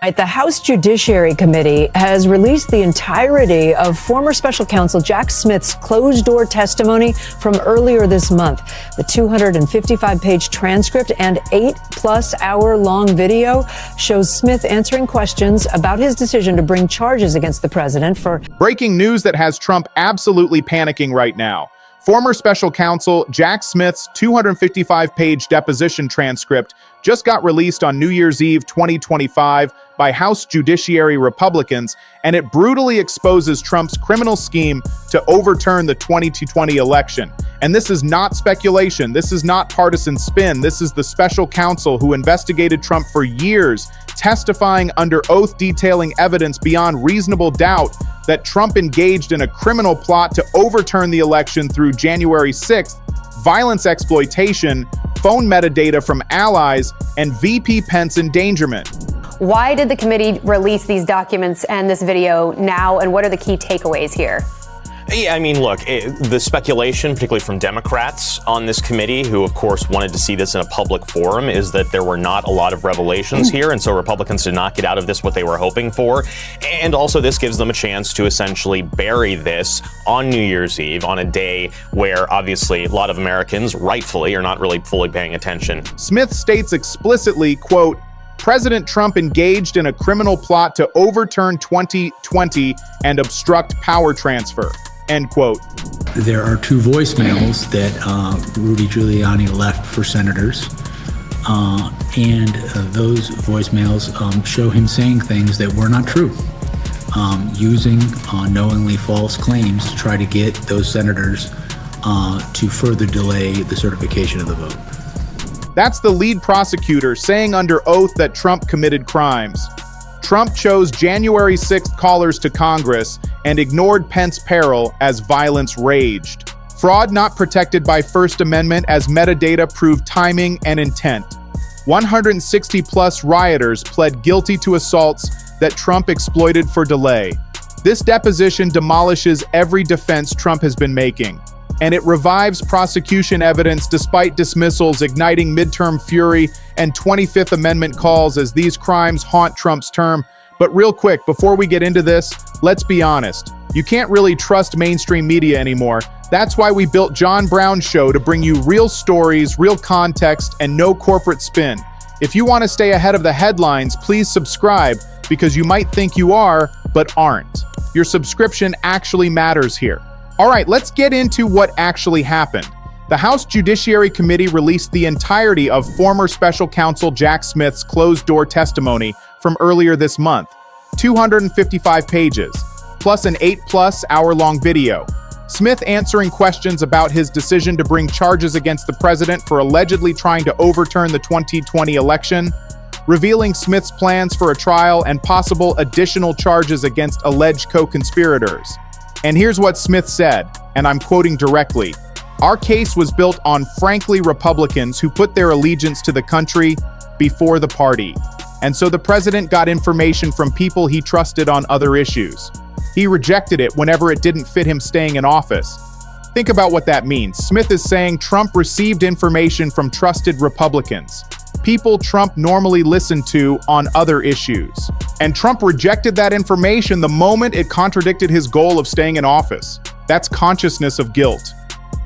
The House Judiciary Committee has released the entirety of former special counsel Jack Smith's closed-door testimony from earlier this month. The 255-page transcript and 8+ hour-long video shows Smith answering questions about his decision to bring charges against the president for breaking news that has Trump absolutely panicking right now. Former special counsel Jack Smith's 255-page deposition transcript just got released on New Year's Eve 2025 by House Judiciary Republicans, and it brutally exposes Trump's criminal scheme to overturn the 2020 election. And this is not speculation. This is not partisan spin. This is the special counsel who investigated Trump for years, testifying under oath, detailing evidence beyond reasonable doubt that Trump engaged in a criminal plot to overturn the election through January 6th, violence exploitation, phone metadata from allies, and VP Pence endangerment. Why did the committee release these documents and this video now, and what are the key takeaways here? Yeah, I mean, look, the speculation, particularly from Democrats on this committee, who, of course, wanted to see this in a public forum, is that there were not a lot of revelations here, and so Republicans did not get out of this what they were hoping for. And also, this gives them a chance to essentially bury this on New Year's Eve, on a day where, obviously, a lot of Americans, rightfully, are not really fully paying attention. Smith states explicitly, quote, President Trump engaged in a criminal plot to overturn 2020 and obstruct power transfer. End quote. There are two voicemails that Rudy Giuliani left for senators, and those voicemails show him saying things that were not true, using knowingly false claims to try to get those senators to further delay the certification of the vote. That's the lead prosecutor saying under oath that Trump committed crimes. Trump chose January 6th callers to Congress and ignored Pence peril as violence raged. Fraud not protected by First Amendment as metadata proved timing and intent. 160+ rioters pled guilty to assaults that Trump exploited for delay. This deposition demolishes every defense Trump has been making, and it revives prosecution evidence despite dismissals, igniting midterm fury and 25th Amendment calls as these crimes haunt Trump's term. But real quick, before we get into this, let's be honest. You can't really trust mainstream media anymore. That's why we built John Brown's show to bring you real stories, real context, and no corporate spin. If you want to stay ahead of the headlines, please subscribe, because you might think you are, but aren't. Your subscription actually matters here. All right, let's get into what actually happened. The House Judiciary Committee released the entirety of former special counsel Jack Smith's closed-door testimony from earlier this month, 255 pages, plus an 8+ hour-long video. Smith answering questions about his decision to bring charges against the president for allegedly trying to overturn the 2020 election, revealing Smith's plans for a trial and possible additional charges against alleged co-conspirators. And here's what Smith said, and I'm quoting directly, "Our case was built on frankly Republicans who put their allegiance to the country before the party. And so the president got information from people he trusted on other issues. He rejected it whenever it didn't fit him staying in office." Think about what that means. Smith is saying Trump received information from trusted Republicans, people Trump normally listened to on other issues. And Trump rejected that information the moment it contradicted his goal of staying in office. That's consciousness of guilt.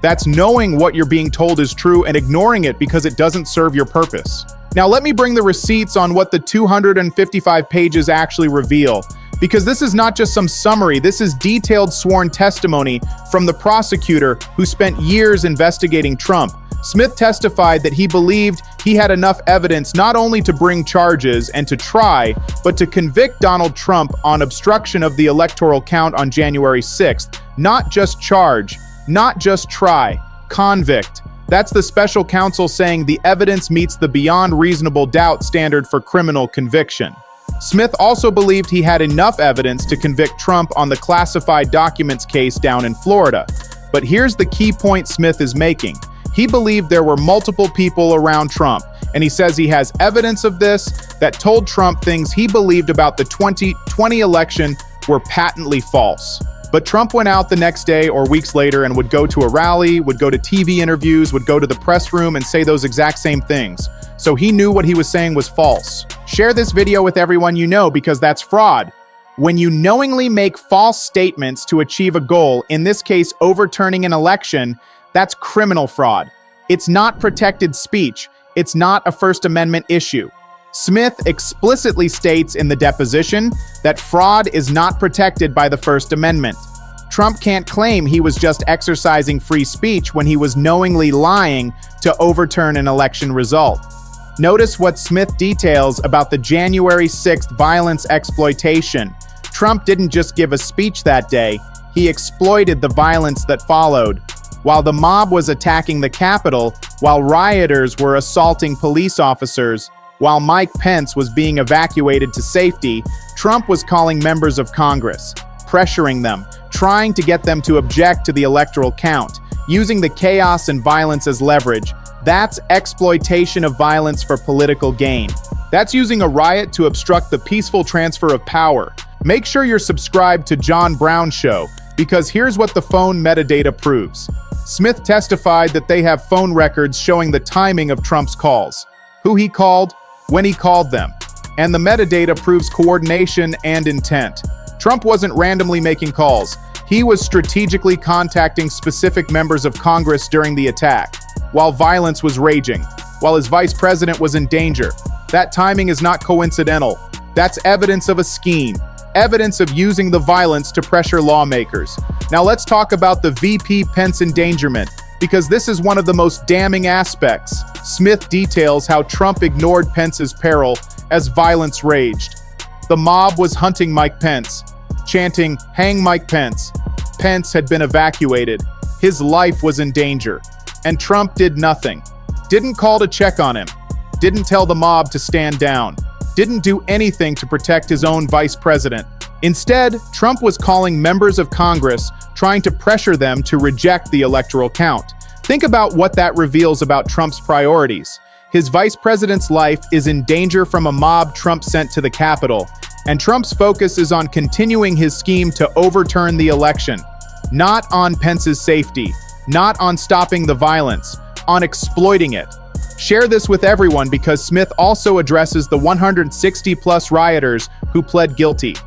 That's knowing what you're being told is true and ignoring it because it doesn't serve your purpose. Now let me bring the receipts on what the 255 pages actually reveal, because this is not just some summary, this is detailed sworn testimony from the prosecutor who spent years investigating Trump. Smith testified that he believed he had enough evidence not only to bring charges and to try, but to convict Donald Trump on obstruction of the electoral count on January 6th. Not just charge, not just try, convict. That's the special counsel saying the evidence meets the beyond reasonable doubt standard for criminal conviction. Smith also believed he had enough evidence to convict Trump on the classified documents case down in Florida. But here's the key point Smith is making. He believed there were multiple people around Trump, and he says he has evidence of this that told Trump things he believed about the 2020 election were patently false. But Trump went out the next day or weeks later and would go to a rally, would go to TV interviews, would go to the press room and say those exact same things. So he knew what he was saying was false. Share this video with everyone you know because that's fraud. When you knowingly make false statements to achieve a goal, in this case overturning an election, that's criminal fraud. It's not protected speech. It's not a First Amendment issue. Smith explicitly states in the deposition that fraud is not protected by the First Amendment. Trump can't claim he was just exercising free speech when he was knowingly lying to overturn an election result. Notice what Smith details about the January 6th violence exploitation. Trump didn't just give a speech that day, he exploited the violence that followed. While the mob was attacking the Capitol, while rioters were assaulting police officers, while Mike Pence was being evacuated to safety, Trump was calling members of Congress, pressuring them, trying to get them to object to the electoral count, using the chaos and violence as leverage. That's exploitation of violence for political gain. That's using a riot to obstruct the peaceful transfer of power. Make sure you're subscribed to John Brown Show, because here's what the phone metadata proves. Smith testified that they have phone records showing the timing of Trump's calls, who he called, when he called them, and the metadata proves coordination and intent. Trump wasn't randomly making calls. He was strategically contacting specific members of Congress during the attack, while violence was raging, while his vice president was in danger. That timing is not coincidental. That's evidence of a scheme, evidence of using the violence to pressure lawmakers. Now let's talk about the VP Pence endangerment, because this is one of the most damning aspects. Smith details how Trump ignored Pence's peril as violence raged. The mob was hunting Mike Pence, chanting, "Hang Mike Pence." Pence had been evacuated. His life was in danger. And Trump did nothing. Didn't call to check on him. Didn't tell the mob to stand down. Didn't do anything to protect his own vice president. Instead, Trump was calling members of Congress, trying to pressure them to reject the electoral count. Think about what that reveals about Trump's priorities. His vice president's life is in danger from a mob Trump sent to the Capitol, and Trump's focus is on continuing his scheme to overturn the election, not on Pence's safety, not on stopping the violence, on exploiting it. Share this with everyone because Smith also addresses the 160-plus rioters who pled guilty.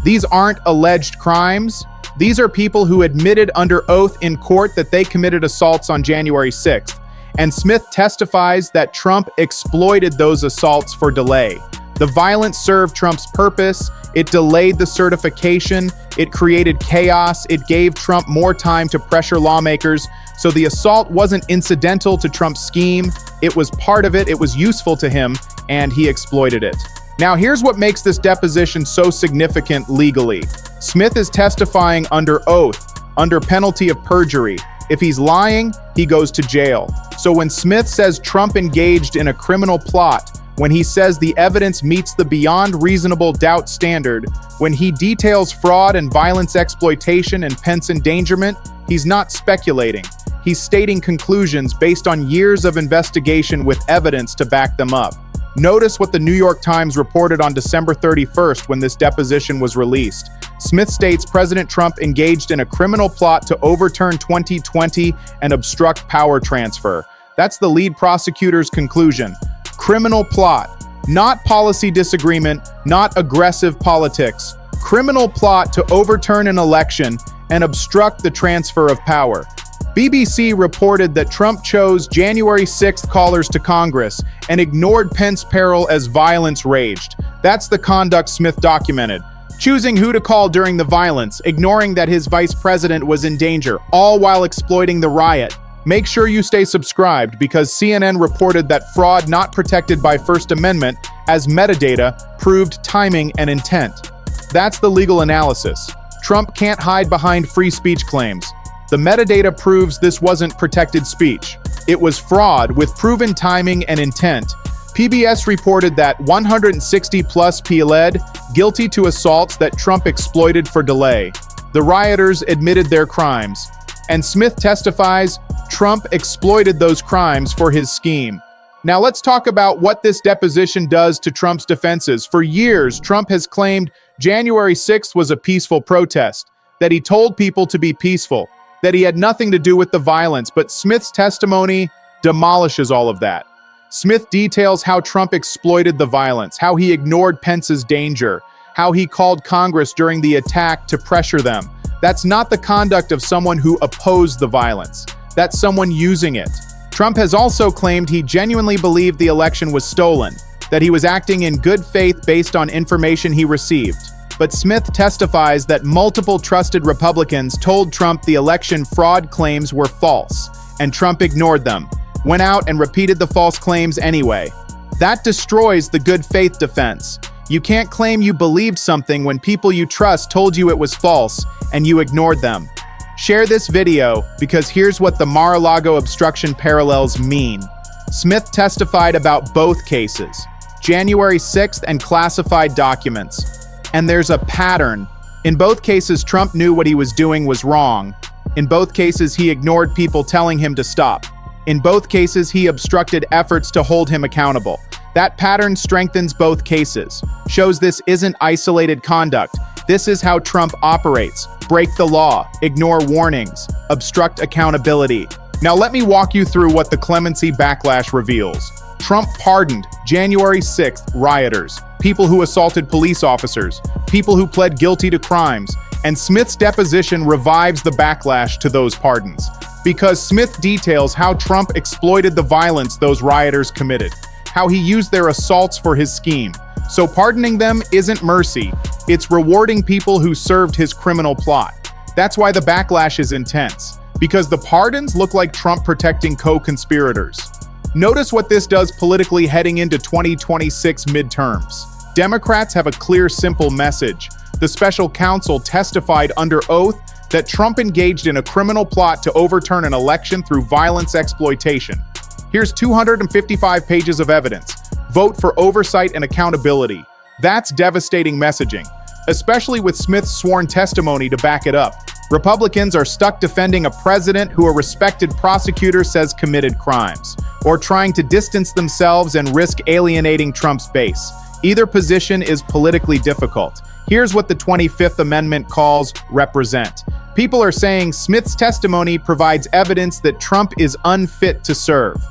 These aren't alleged crimes. These are people who admitted under oath in court that they committed assaults on January 6th. And Smith testifies that Trump exploited those assaults for delay. The violence served Trump's purpose. It delayed the certification. It created chaos. It gave Trump more time to pressure lawmakers. So the assault wasn't incidental to Trump's scheme. It was part of it. It was useful to him, and he exploited it. Now, here's what makes this deposition so significant legally. Smith is testifying under oath, under penalty of perjury. If he's lying, he goes to jail. So when Smith says Trump engaged in a criminal plot, when he says the evidence meets the beyond reasonable doubt standard, when he details fraud and violence exploitation and Pence endangerment, he's not speculating. He's stating conclusions based on years of investigation with evidence to back them up. Notice what the New York Times reported on December 31st when this deposition was released. Smith states President Trump engaged in a criminal plot to overturn 2020 and obstruct power transfer. That's the lead prosecutor's conclusion. Criminal plot, not policy disagreement, not aggressive politics. Criminal plot to overturn an election and obstruct the transfer of power. BBC reported that Trump chose January 6th callers to Congress and ignored Pence's peril as violence raged. That's the conduct Smith documented. Choosing who to call during the violence, ignoring that his vice president was in danger, all while exploiting the riot. Make sure you stay subscribed because CNN reported that fraud not protected by First Amendment as metadata proved timing and intent. That's the legal analysis. Trump can't hide behind free speech claims. The metadata proves this wasn't protected speech. It was fraud with proven timing and intent. PBS reported that 160-plus pled guilty to assaults that Trump exploited for delay. The rioters admitted their crimes. And Smith testifies Trump exploited those crimes for his scheme. Now let's talk about what this deposition does to Trump's defenses. For years, Trump has claimed January 6th was a peaceful protest. that he told people to be peaceful, that he had nothing to do with the violence, but Smith's testimony demolishes all of that. Smith details how Trump exploited the violence, how he ignored Pence's danger, how he called Congress during the attack to pressure them. That's not the conduct of someone who opposed the violence. That's someone using it. Trump has also claimed he genuinely believed the election was stolen, that he was acting in good faith based on information he received. But Smith testifies that multiple trusted Republicans told Trump the election fraud claims were false, and Trump ignored them, went out and repeated the false claims anyway. That destroys the good faith defense. You can't claim you believed something when people you trust told you it was false and you ignored them. Share this video because here's what the Mar-a-Lago obstruction parallels mean. Smith testified about both cases, January 6th and classified documents. And there's a pattern. In both cases, Trump knew what he was doing was wrong. In both cases, he ignored people telling him to stop. In both cases, he obstructed efforts to hold him accountable. That pattern strengthens both cases, shows this isn't isolated conduct. This is how Trump operates. Break the law, ignore warnings, obstruct accountability. Now let me walk you through what the clemency backlash reveals. Trump pardoned January 6th rioters, people who assaulted police officers, people who pled guilty to crimes, and Smith's deposition revives the backlash to those pardons. Because Smith details how Trump exploited the violence those rioters committed, how he used their assaults for his scheme. So pardoning them isn't mercy, it's rewarding people who served his criminal plot. That's why the backlash is intense, because the pardons look like Trump protecting co-conspirators. Notice what this does politically heading into 2026 midterms. Democrats have a clear, simple message. The special counsel testified under oath that Trump engaged in a criminal plot to overturn an election through violence exploitation. Here's 255 pages of evidence. Vote for oversight and accountability. That's devastating messaging, especially with Smith's sworn testimony to back it up. Republicans are stuck defending a president who a respected prosecutor says committed crimes, or trying to distance themselves and risk alienating Trump's base. Either position is politically difficult. Here's what the 25th Amendment calls represent. People are saying Smith's testimony provides evidence that Trump is unfit to serve,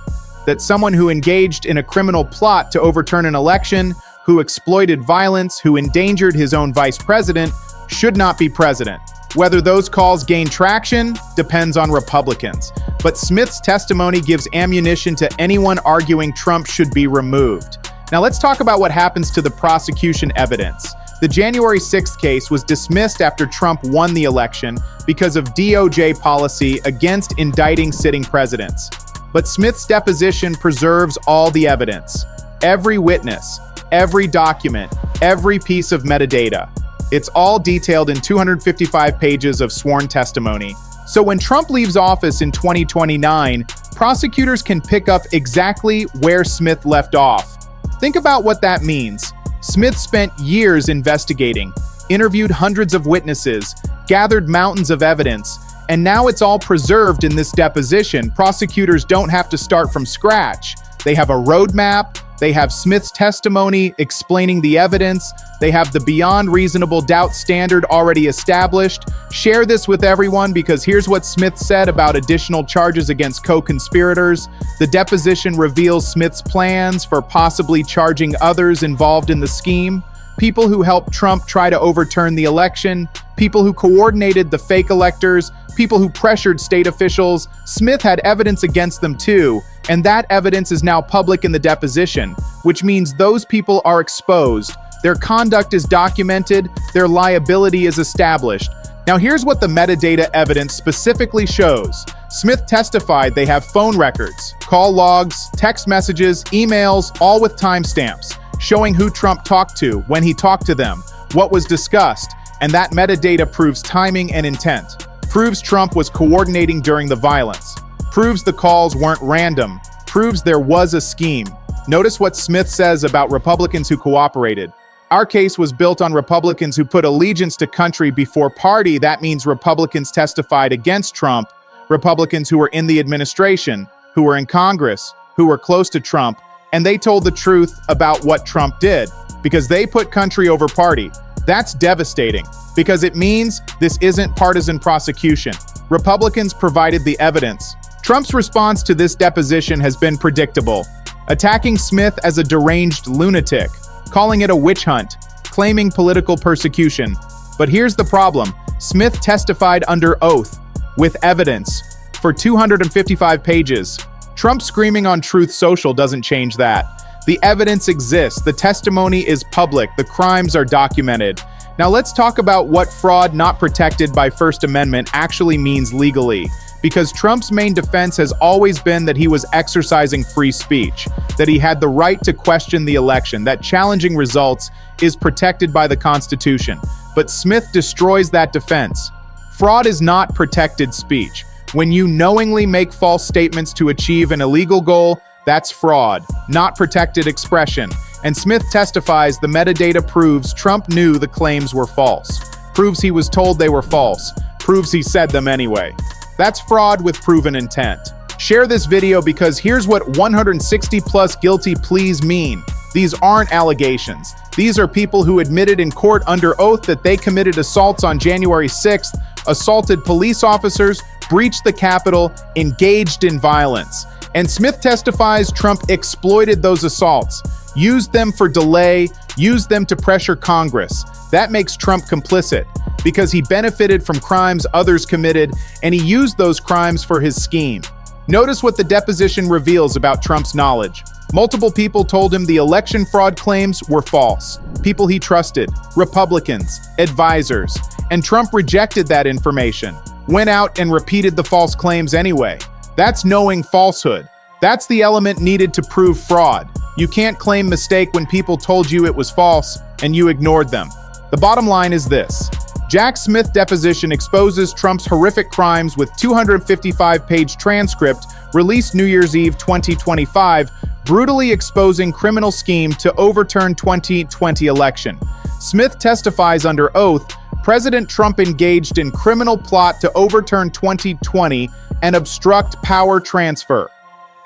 that someone who engaged in a criminal plot to overturn an election, who exploited violence, who endangered his own vice president, should not be president. Whether those calls gain traction depends on Republicans. But Smith's testimony gives ammunition to anyone arguing Trump should be removed. Now let's talk about what happens to the prosecution evidence. The January 6th case was dismissed after Trump won the election because of DOJ policy against indicting sitting presidents. But Smith's deposition preserves all the evidence, every witness, every document, every piece of metadata. It's all detailed in 255 pages of sworn testimony. So when Trump leaves office in 2029, prosecutors can pick up exactly where Smith left off. Think about what that means. Smith spent years investigating, interviewed hundreds of witnesses, gathered mountains of evidence, and now it's all preserved in this deposition. Prosecutors don't have to start from scratch. They have a roadmap, they have Smith's testimony explaining the evidence, they have the beyond reasonable doubt standard already established. Share this with everyone because here's what Smith said about additional charges against co-conspirators. The deposition reveals Smith's plans for possibly charging others involved in the scheme. People who helped Trump try to overturn the election, people who coordinated the fake electors, people who pressured state officials. Smith had evidence against them too, and that evidence is now public in the deposition, which means those people are exposed, their conduct is documented, their liability is established. Now here's what the metadata evidence specifically shows. Smith testified they have phone records, call logs, text messages, emails, all with timestamps, showing who Trump talked to, when he talked to them, what was discussed, and that metadata proves timing and intent, proves Trump was coordinating during the violence, proves the calls weren't random, proves there was a scheme. Notice what Smith says about Republicans who cooperated. Our case was built on Republicans who put allegiance to country before party. That means Republicans testified against Trump, Republicans who were in the administration, who were in Congress, who were close to Trump, and they told the truth about what Trump did because they put country over party. That's devastating, because it means this isn't partisan prosecution. Republicans provided the evidence. Trump's response to this deposition has been predictable, attacking Smith as a deranged lunatic, calling it a witch hunt, claiming political persecution. But here's the problem. Smith testified under oath, with evidence, for 255 pages. Trump screaming on Truth Social doesn't change that. The evidence exists, the testimony is public, the crimes are documented. Now let's talk about what fraud not protected by First Amendment actually means legally. Because Trump's main defense has always been that he was exercising free speech, that he had the right to question the election, that challenging results is protected by the Constitution. But Smith destroys that defense. Fraud is not protected speech. When you knowingly make false statements to achieve an illegal goal, that's fraud, not protected expression. And Smith testifies the metadata proves Trump knew the claims were false, proves he was told they were false, proves he said them anyway. That's fraud with proven intent. Share this video because here's what 160 plus guilty pleas mean. These aren't allegations. These are people who admitted in court under oath that they committed assaults on January 6th, assaulted police officers, breached the Capitol, engaged in violence. And Smith testifies Trump exploited those assaults, used them for delay, used them to pressure Congress. That makes Trump complicit because he benefited from crimes others committed and he used those crimes for his scheme. Notice what the deposition reveals about Trump's knowledge. Multiple people told him the election fraud claims were false. People he trusted, Republicans, advisors, and Trump rejected that information, went out and repeated the false claims anyway. That's knowing falsehood. That's the element needed to prove fraud. You can't claim mistake when people told you it was false and you ignored them. The bottom line is this. Jack Smith deposition exposes Trump's horrific crimes with 255-page transcript released New Year's Eve 2025, brutally exposing criminal scheme to overturn 2020 election. Smith testifies under oath, President Trump engaged in criminal plot to overturn 2020 and obstruct power transfer.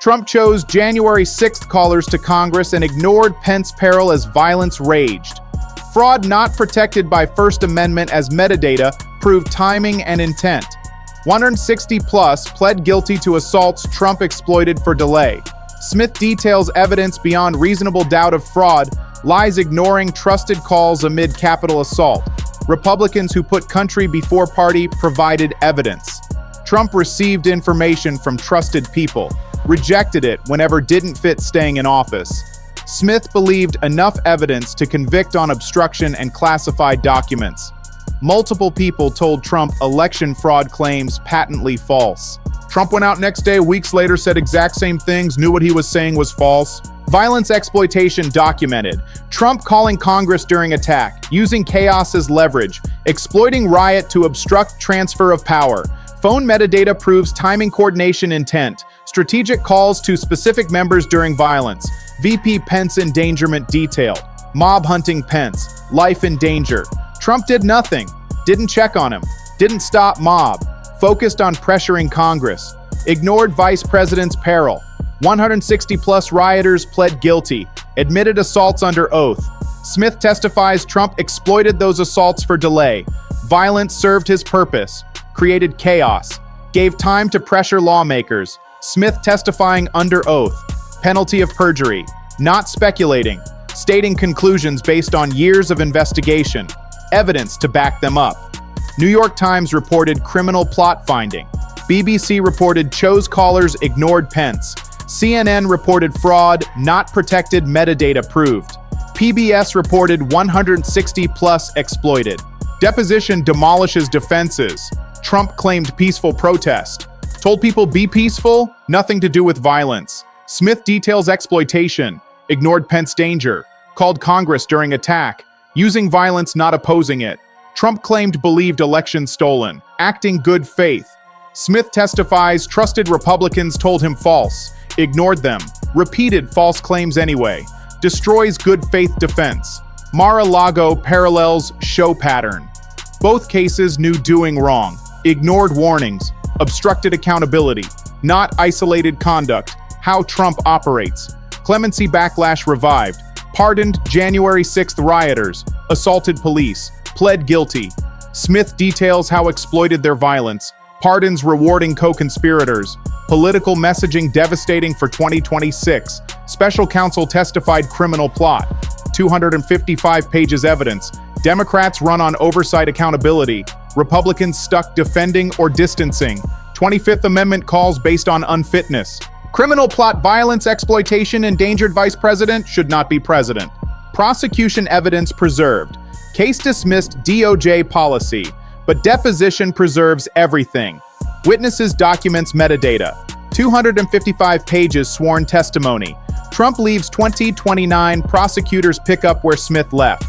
Trump chose January 6th callers to Congress and ignored Pence peril as violence raged. Fraud not protected by First Amendment as metadata proved timing and intent. 160 plus pled guilty to assaults Trump exploited for delay. Smith details evidence beyond reasonable doubt of fraud, lies ignoring trusted calls amid Capitol assault. Republicans who put country before party provided evidence. Trump received information from trusted people, rejected it whenever didn't fit staying in office. Smith believed enough evidence to convict on obstruction and classified documents. Multiple people told Trump election fraud claims patently false. Trump went out next day, weeks later, said exact same things, knew what he was saying was false. Violence exploitation documented. Trump calling Congress during attack, using chaos as leverage, exploiting riot to obstruct transfer of power. Phone metadata proves timing coordination intent. Strategic calls to specific members during violence. VP Pence endangerment detailed. Mob hunting Pence. Life in danger. Trump did nothing. Didn't check on him. Didn't stop mob. Focused on pressuring Congress. Ignored Vice President's peril. 160 plus rioters pled guilty. Admitted assaults under oath. Smith testifies Trump exploited those assaults for delay. Violence served his purpose. Created chaos. Gave time to pressure lawmakers. Smith testifying under oath. Penalty of perjury. Not speculating. Stating conclusions based on years of investigation. Evidence to back them up. New York Times reported criminal plot finding. BBC reported chose callers ignored Pence. CNN reported fraud, not protected metadata proved. PBS reported 160 plus exploited. Deposition demolishes defenses. Trump claimed peaceful protest. Told people be peaceful, nothing to do with violence. Smith details exploitation. Ignored Pence danger. Called Congress during attack. Using violence, not opposing it. Trump claimed believed election stolen. Acting good faith. Smith testifies trusted Republicans told him false. Ignored them. Repeated false claims anyway. Destroys good faith defense. Mar-a-Lago parallels show pattern. Both cases knew doing wrong. Ignored warnings. Obstructed accountability. Not isolated conduct. How Trump operates. Clemency backlash revived. Pardoned January 6th rioters, assaulted police, pled guilty. Smith details how exploited their violence, pardons rewarding co-conspirators, political messaging devastating for 2026, special counsel testified criminal plot, 255 pages evidence, Democrats run on oversight accountability, Republicans stuck defending or distancing, 25th Amendment calls based on unfitness. Criminal plot violence exploitation endangered vice president should not be president. Prosecution evidence preserved. Case dismissed DOJ policy, but deposition preserves everything. Witnesses documents metadata. 255 pages sworn testimony. Trump leaves 2029, prosecutors pick up where Smith left.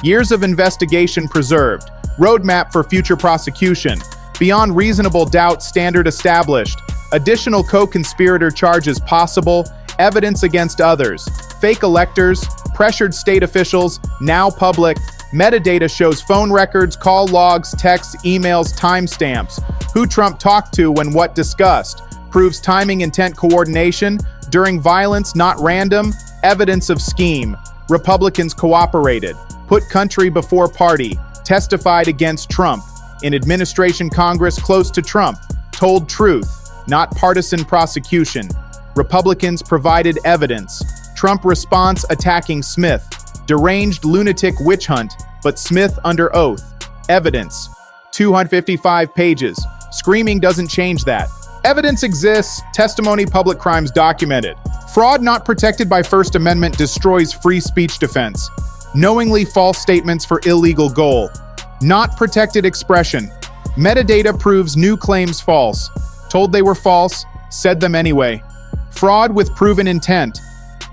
Years of investigation preserved. Roadmap for future prosecution. Beyond reasonable doubt standard established. Additional co-conspirator charges possible. Evidence against others. Fake electors. Pressured state officials. Now public. Metadata shows phone records, call logs, texts, emails, timestamps. Who Trump talked to when what discussed. Proves timing intent coordination. During violence, not random. Evidence of scheme. Republicans cooperated. Put country before party. Testified against Trump. In administration Congress close to Trump. Told truth, not partisan prosecution. Republicans provided evidence. Trump response attacking Smith. Deranged lunatic witch hunt, but Smith under oath. Evidence. 255 pages. Screaming doesn't change that. Evidence exists. Testimony public crimes documented. Fraud not protected by First Amendment destroys free speech defense. Knowingly false statements for illegal goal. Not protected expression. Metadata proves new claims false. Told they were false, said them anyway. Fraud with proven intent.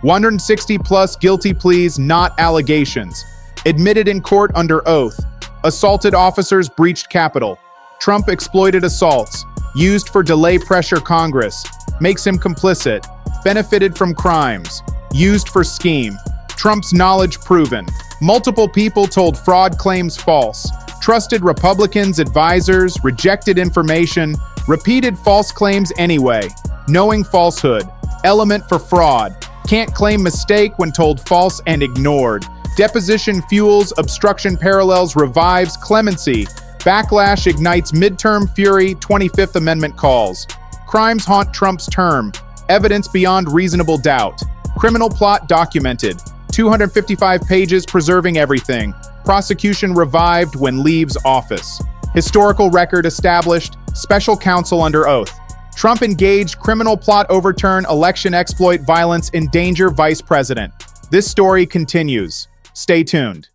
160 plus guilty pleas, not allegations. Admitted in court under oath. Assaulted officers breached Capitol. Trump exploited assaults. Used for delay pressure Congress. Makes him complicit. Benefited from crimes. Used for scheme. Trump's knowledge proven. Multiple people told fraud claims false. Trusted Republicans, advisors, rejected information. Repeated false claims anyway. Knowing falsehood. Element for fraud. Can't claim mistake when told false and ignored. Deposition fuels, obstruction parallels, revives, clemency. Backlash ignites midterm fury, 25th Amendment calls. Crimes haunt Trump's term. Evidence beyond reasonable doubt. Criminal plot documented. 255 pages preserving everything. Prosecution revived when leaves office. Historical record established. Special counsel under oath. Trump engaged criminal plot overturn, election exploit, violence, endanger vice president. This story continues. Stay tuned.